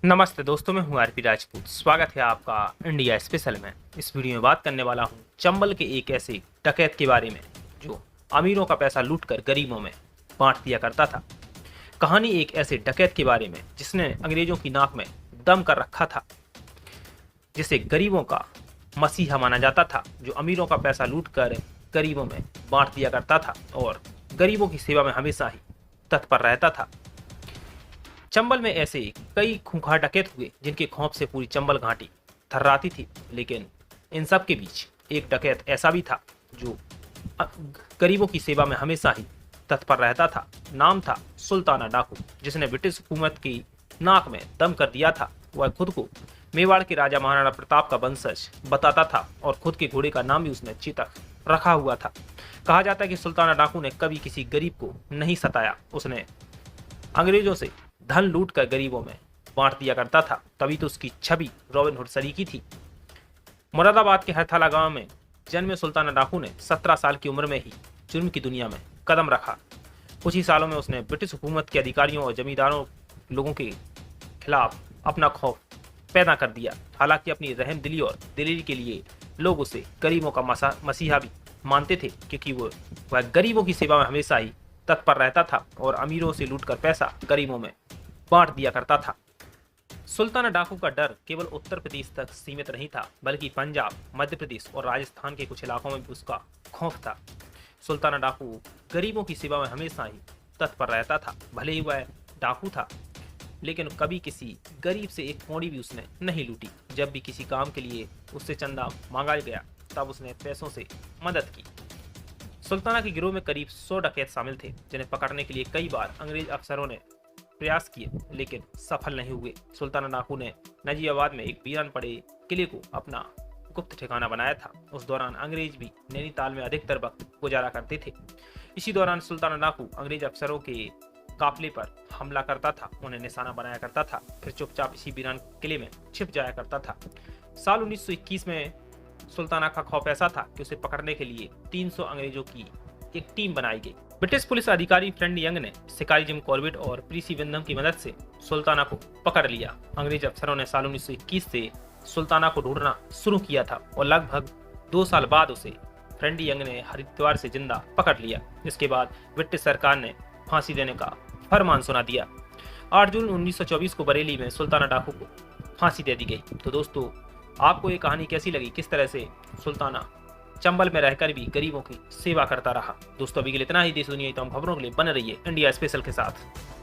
नमस्ते दोस्तों, मैं हूं आरपी राजपूत। स्वागत है आपका इंडिया स्पेशल में। इस वीडियो में बात करने वाला हूं चंबल के एक ऐसे डकैत के बारे में जो अमीरों का पैसा लूटकर गरीबों में बांट दिया करता था। कहानी एक ऐसे डकैत के बारे में जिसने अंग्रेजों की नाक में दम कर रखा था, जिसे गरीबों का मसीहा माना जाता था, जो अमीरों का पैसा लूटकर गरीबों में बांट दिया करता था और गरीबों की सेवा में हमेशा ही तत्पर रहता था। चंबल में ऐसे कई खूंखार डकैत हुए जिनके खौफ से पूरी चंबल घाटी थर्राती थी, लेकिन इन सब के बीच एक डकैत ऐसा भी था जो गरीबों की सेवा में हमेशा ही तत्पर रहता था। नाम था सुल्ताना डाकू, जिसने ब्रिटिश हुकूमत की नाक में दम कर दिया था। वह खुद को मेवाड़ के राजा महाराणा प्रताप का वंशज बताता था और खुद के घोड़े का नाम भी उसने चेतक रखा हुआ था। कहा जाता है कि सुल्ताना डाकू ने कभी किसी गरीब को नहीं सताया। उसने अंग्रेजों से धन लूट कर गरीबों में बांट दिया करता था, तभी तो उसकी छवि रॉबिन हुड सरीकी थी। मुरादाबाद के हरथाला गांव में जन्मे सुल्ताना डाकू ने 17 साल की उम्र में ही जुर्म की दुनिया में कदम रखा। कुछ ही सालों में उसने ब्रिटिश हुकूमत के अधिकारियों और जमींदारों लोगों के खिलाफ अपना खौफ पैदा कर दिया। हालांकि अपनी रहमदिली और दिलेरी के लिए लोग उसे गरीबों का मसीहा भी मानते थे, क्योंकि वह गरीबों की सेवा में हमेशा ही तत्पर रहता था और अमीरों से लूटकर पैसा गरीबों में बांट दिया करता था। सुल्ताना डाकू का डर केवल उत्तर प्रदेश तक सीमित नहीं था, बल्कि पंजाब, मध्य प्रदेश और राजस्थान के कुछ इलाकों में भी उसका खौफ था। सुल्ताना डाकू गरीबों की सेवा में हमेशा ही तत्पर रहता था। भले ही वह डाकू था, लेकिन कभी किसी गरीब से एक कौड़ी भी उसने नहीं लूटी। जब भी किसी काम के लिए उससे चंदा मांगा गया, तब उसने पैसों से मदद की। सुल्ताना के गिरोह में करीब 100 डकैत शामिल थे, जिन्हें पकड़ने के लिए कई बार अंग्रेज अफसरों ने प्रयास किए, लेकिन सफल नहीं हुए। सुल्ताना डाकू ने नजीबाबाद में एक वीरान पड़े किले को अपना गुप्त ठिकाना बनाया था। उस दौरान अंग्रेज भी नैनीताल में अधिकतर वक्त गुजारा करते थे। इसी दौरान सुल्ताना डाकू अंग्रेज अफसरों के काफिले पर हमला करता था, उन्हें निशाना बनाया करता था, फिर चुपचाप इसी वीरान किले में छिप जाया करता था। साल 1921 में सुल्ताना का खौफ ऐसा था कि उसे पकड़ने के लिए 300 अंग्रेजों की एक टीम बनाई गई। ब्रिटिश पुलिस अधिकारी फ्रेंड यंग ने शिकारी जिम कॉर्बेट और प्रीसी विंदम की मदद से सुल्ताना को पकड़ लिया। अंग्रेज अफसरों ने साल 1921 से सुल्ताना को ढूंढना शुरू किया था और लगभग 2 साल बाद उसे फ्रेंड यंग ने हरिद्वार से जिंदा पकड़ लिया। इसके बाद ब्रिटिश सरकार ने फांसी देने का फरमान सुना दिया। 8 जून 1924 को बरेली में सुल्ताना डाकू को फांसी दे दी गई। तो दोस्तों, आपको ये कहानी कैसी लगी? किस तरह से सुल्ताना चंबल में रहकर भी गरीबों की सेवा करता रहा? दोस्तों, अभी के लिए इतना ही। देश दुनिया की तमाम खबरों के लिए बने रहिए इंडिया स्पेशल के साथ।